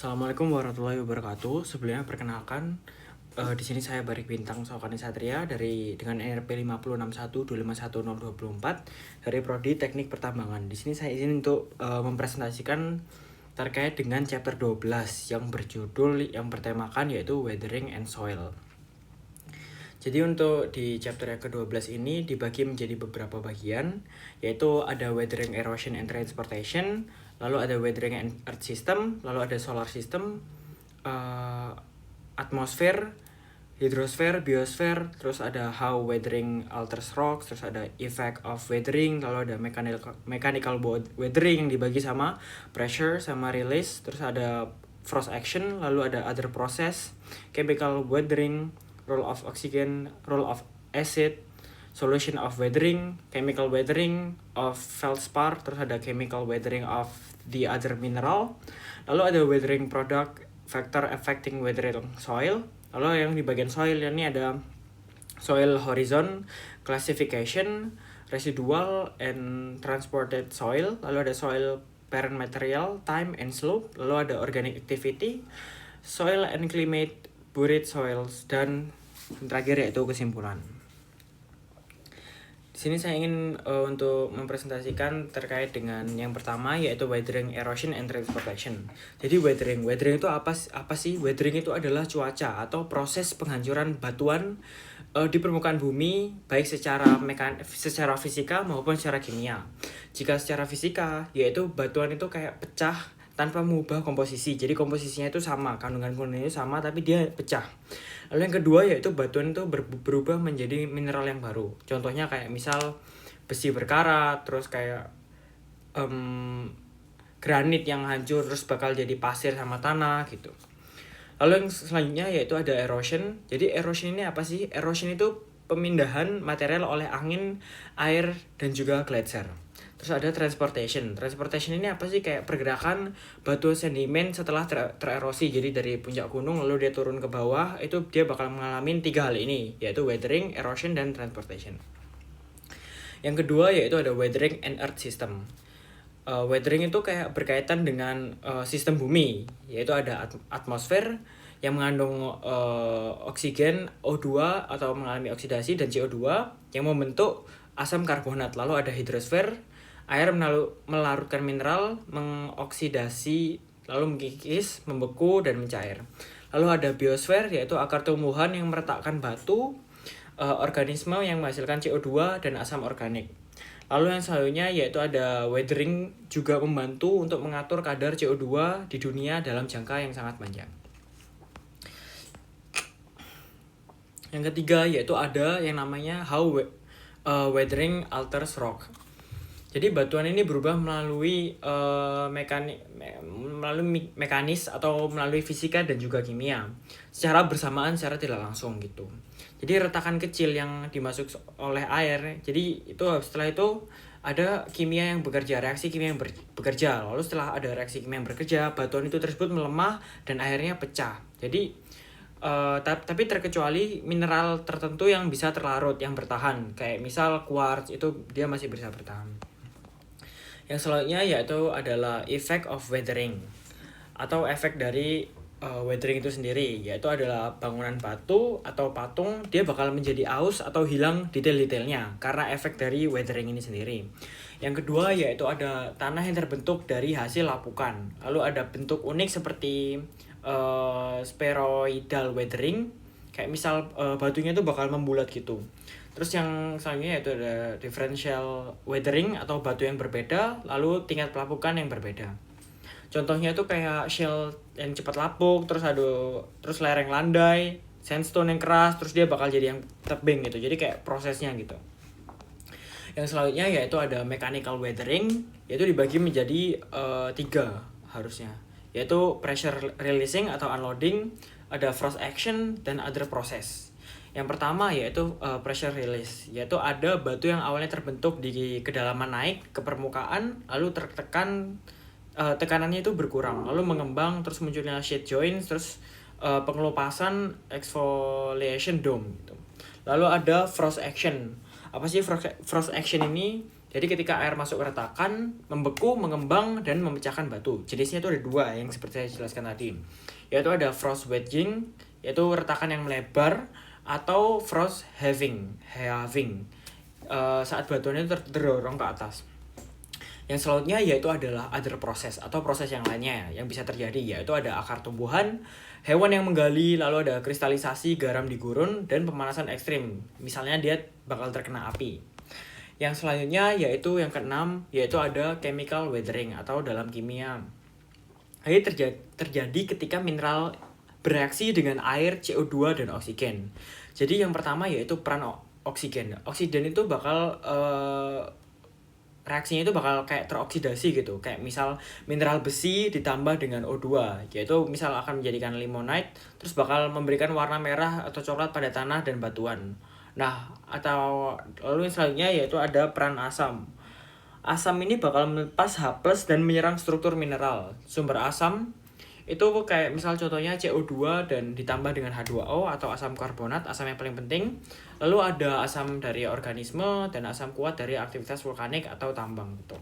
Assalamualaikum warahmatullahi wabarakatuh. Sebelumnya perkenalkan, di sini saya Barik Bintang Sokani Satria dengan NRP 50612512024 dari Prodi Teknik Pertambangan. Di sini saya izin untuk mempresentasikan terkait dengan chapter 12 yang berjudul yang bertemakan yaitu Weathering and Soil. Jadi untuk di chapter yang ke-12 ini dibagi menjadi beberapa bagian, yaitu ada Weathering, Erosion, and Transportation, lalu ada Weathering and Earth System, lalu ada Solar System, Atmosphere, Hydrosphere, Biosphere, terus ada How Weathering Alters Rocks, terus ada Effect of Weathering, lalu ada Mechanical Weathering yang dibagi sama Pressure sama Release, terus ada Frost Action, lalu ada Other Process, Chemical Weathering, Role of Oxygen, Role of Acid, Solution of Weathering, Chemical Weathering of Feldspar, terus ada Chemical Weathering of the other mineral, lalu ada Weathering Product, Factor Affecting Weathering Soil, lalu yang di bagian soil ini ada Soil Horizon, Classification, Residual and Transported Soil, lalu ada Soil Parent Material, Time and Slope, lalu ada Organic Activity, Soil and Climate, Buried Soils, dan terakhir yaitu kesimpulan. Di sini saya ingin untuk mempresentasikan terkait dengan yang pertama yaitu Weathering, Erosion, and Transportation. Jadi weathering itu apa sih? Weathering itu adalah cuaca atau proses penghancuran batuan di permukaan bumi baik secara fisika maupun secara kimia. Jika secara fisika yaitu batuan itu kayak pecah tanpa mengubah komposisi. Jadi komposisinya itu sama, kandungan-kandungannya sama tapi dia pecah. Lalu yang kedua yaitu batuan itu berubah menjadi mineral yang baru. Contohnya kayak misal besi berkarat, terus kayak granit yang hancur terus bakal jadi pasir sama tanah gitu. Lalu yang selanjutnya yaitu ada erosion. Jadi erosion ini apa sih? Erosion itu pemindahan material oleh angin, air, dan juga gletser. Terus ada transportation. Transportation ini apa sih? Kayak pergerakan batu sedimen setelah tererosi. Jadi dari puncak gunung lalu dia turun ke bawah, itu dia bakal mengalami 3 hal ini, yaitu weathering, erosion, dan transportation. Yang kedua yaitu ada weathering and earth system. Weathering itu kayak berkaitan dengan sistem bumi, yaitu ada atmosfer yang mengandung oksigen, O2 atau mengalami oksidasi, dan CO2 yang membentuk asam karbonat. Lalu ada hidrosfer, air melarutkan mineral, mengoksidasi, lalu mengkikis, membeku, dan mencair. Lalu ada biosfer, yaitu akar tumbuhan yang meretakkan batu, organisme yang menghasilkan CO2 dan asam organik. Lalu yang selanjutnya yaitu ada weathering juga membantu untuk mengatur kadar CO2 di dunia dalam jangka yang sangat panjang. Yang ketiga yaitu ada yang namanya How Weathering Alters Rock. Jadi batuan ini berubah melalui mekanis atau melalui fisika dan juga kimia secara bersamaan, secara tidak langsung gitu. Jadi retakan kecil yang dimasuk oleh air, jadi itu setelah itu ada kimia yang bekerja, reaksi kimia yang bekerja. Lalu setelah ada reaksi kimia yang bekerja, batuan itu tersebut melemah dan akhirnya pecah. Jadi tapi terkecuali mineral tertentu yang bisa terlarut, yang bertahan. Kayak misal quartz itu dia masih bisa bertahan. Yang selanjutnya yaitu adalah effect of weathering atau efek dari weathering itu sendiri, yaitu adalah bangunan batu atau patung dia bakal menjadi aus atau hilang detail-detailnya karena efek dari weathering ini sendiri. Yang kedua yaitu ada tanah yang terbentuk dari hasil lapukan. Lalu ada bentuk unik seperti spheroidal weathering, kayak misal batunya itu bakal membulat gitu. Terus yang selanjutnya yaitu ada differential weathering atau batu yang berbeda, lalu tingkat pelapukan yang berbeda. Contohnya itu kayak shell yang cepat lapuk, terus lereng landai, sandstone yang keras, terus dia bakal jadi yang tebing gitu. Jadi kayak prosesnya gitu. Yang selanjutnya yaitu ada mechanical weathering, yaitu dibagi menjadi 3 harusnya, yaitu pressure releasing atau unloading, ada frost action, dan other process. Yang pertama yaitu pressure release, yaitu ada batu yang awalnya terbentuk di kedalaman naik ke permukaan, lalu tertekan, tekanannya itu berkurang, lalu mengembang, terus munculnya sheet joints, terus pengelupasan, exfoliation dome gitu. Lalu ada frost action. Apa sih frost action ini? Jadi ketika air masuk ke retakan, membeku, mengembang, dan memecahkan batu. Jenisnya itu ada dua yang seperti saya jelaskan tadi. Yaitu ada frost wedging, yaitu retakan yang melebar, atau frost halving, saat batuannya terdorong ke atas. Yang selanjutnya yaitu adalah other process atau proses yang lainnya yang bisa terjadi, yaitu ada akar tumbuhan, hewan yang menggali, lalu ada kristalisasi garam di gurun, dan pemanasan ekstrim. Misalnya dia bakal terkena api. Yang selanjutnya yaitu yang keenam, yaitu ada chemical weathering atau dalam kimia. Ini terjadi ketika mineral bereaksi dengan air, CO2, dan oksigen. Jadi yang pertama yaitu peran oksigen. Oksigen itu bakal reaksinya itu bakal kayak teroksidasi gitu. Kayak misal mineral besi ditambah dengan O2, yaitu misal akan menjadikan limonite, terus bakal memberikan warna merah atau coklat pada tanah dan batuan. Nah, atau lalu yang selanjutnya yaitu ada peran asam. Asam ini bakal melepas H+ dan menyerang struktur mineral. Sumber asam itu kayak misal contohnya CO2 dan ditambah dengan H2O atau asam karbonat, asam yang paling penting. Lalu ada asam dari organisme dan asam kuat dari aktivitas vulkanik atau tambang gitu.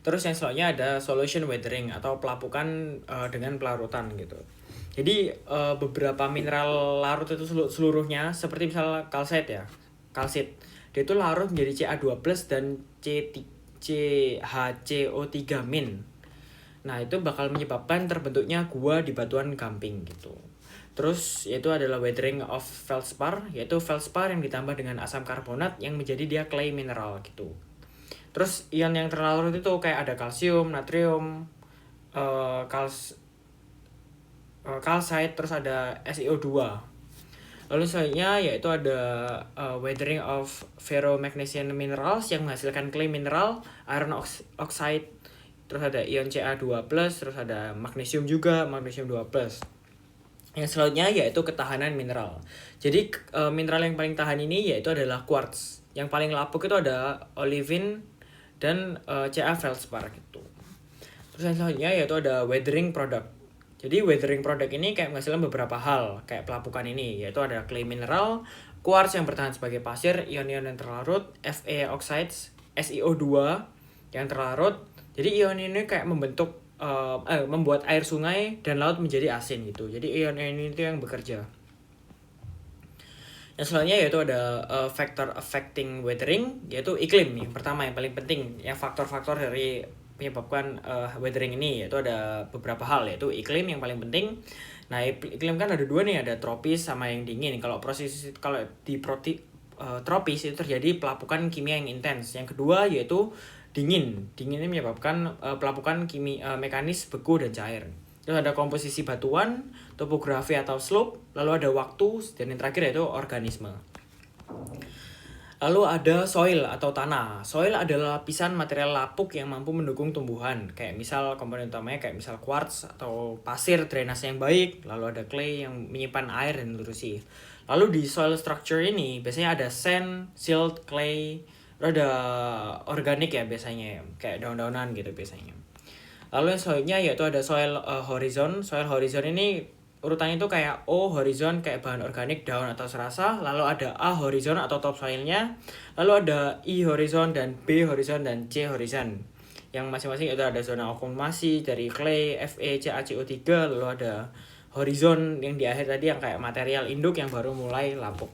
Terus yang selanjutnya ada solution weathering atau pelapukan dengan pelarutan gitu. Jadi beberapa mineral larut itu seluruhnya seperti misal kalsit ya. Kalsit dia itu larut menjadi Ca2+ dan CHCO3-. Nah, itu bakal menyebabkan terbentuknya gua di batuan gamping gitu. Terus yaitu adalah weathering of feldspar, yaitu feldspar yang ditambah dengan asam karbonat yang menjadi dia clay mineral gitu. Terus ion yang terlarut itu kayak ada kalsium, natrium, kalsite, terus ada SiO2. Lalu selanjutnya yaitu ada weathering of ferromagnesian minerals yang menghasilkan clay mineral, iron oxide, terus ada ion Ca2+, terus ada magnesium juga, magnesium 2+. Yang selanjutnya yaitu ketahanan mineral. Jadi mineral yang paling tahan ini yaitu adalah quartz. Yang paling lapuk itu ada olivine dan Ca feldspar gitu. Terus yang selanjutnya yaitu ada weathering product. Jadi weathering product ini kayak menghasilkan beberapa hal kayak pelapukan ini, yaitu ada clay mineral, quartz yang bertahan sebagai pasir, ion-ion yang terlarut, Fe oxides, SiO2 yang terlarut. Jadi ion ini kayak membuat air sungai dan laut menjadi asin gitu. Jadi ion ini itu yang bekerja. Yang selanjutnya yaitu ada factor affecting weathering, yaitu iklim nih. Pertama yang paling penting, yang faktor-faktor dari menyebabkan weathering ini yaitu ada beberapa hal, yaitu iklim yang paling penting. Nah, iklim kan ada dua nih, ada tropis sama yang dingin. Kalau di tropis itu terjadi pelapukan kimia yang intens. Yang kedua yaitu dingin ini menyebabkan pelapukan mekanis beku dan cair. Terus ada komposisi batuan, topografi atau slope, lalu ada waktu, dan yang terakhir yaitu organisme. Lalu ada soil atau tanah. Soil adalah lapisan material lapuk yang mampu mendukung tumbuhan. Kayak misal komponen utamanya kayak misal quartz atau pasir drainase yang baik, lalu ada clay yang menyimpan air dan nutrisi. Lalu di soil structure ini biasanya ada sand, silt, clay, ada organik ya biasanya, kayak daun-daunan gitu biasanya. Lalu yang selanjutnya yaitu ada soil horizon. Soil horizon ini urutannya itu kayak O horizon kayak bahan organik, daun atau serasa, lalu ada A horizon atau topsoilnya, lalu ada I horizon dan B horizon dan C horizon. Yang masing-masing itu ada zona akumulasi dari clay, Fe, CaCO3, lalu ada horizon yang di akhir tadi yang kayak material induk yang baru mulai lapuk.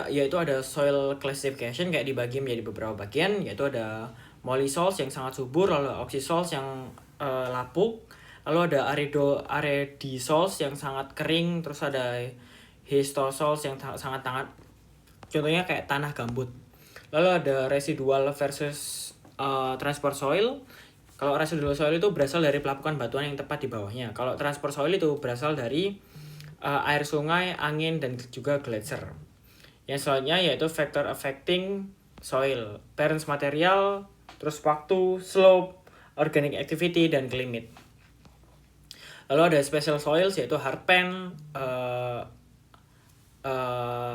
Yaitu ada soil classification kayak dibagi menjadi beberapa bagian, yaitu ada mollisols yang sangat subur, lalu oxysols yang lapuk, lalu ada aredisols yang sangat kering, terus ada histosols yang sangat contohnya kayak tanah gambut. Lalu ada residual versus transport soil. Kalau residual soil itu berasal dari pelapukan batuan yang tepat di bawahnya. Kalau transport soil itu berasal dari air sungai, angin, dan juga glacier. Yang selanjutnya yaitu factor affecting soil, parents material, terus waktu, slope, organic activity, dan climate. Lalu ada special soils yaitu hardpan,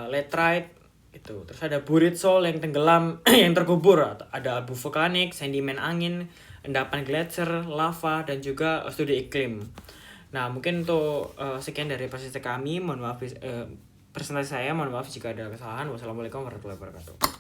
laterite itu. Terus ada buried soil yang tenggelam yang terkubur, ada abu vulkanik, sedimen angin, endapan glacier, lava, dan juga studi iklim. Nah, mungkin untuk sekian dari presentasi kami. Mohon maaf presentasi saya, mohon maaf jika ada kesalahan. Wassalamualaikum warahmatullahi wabarakatuh.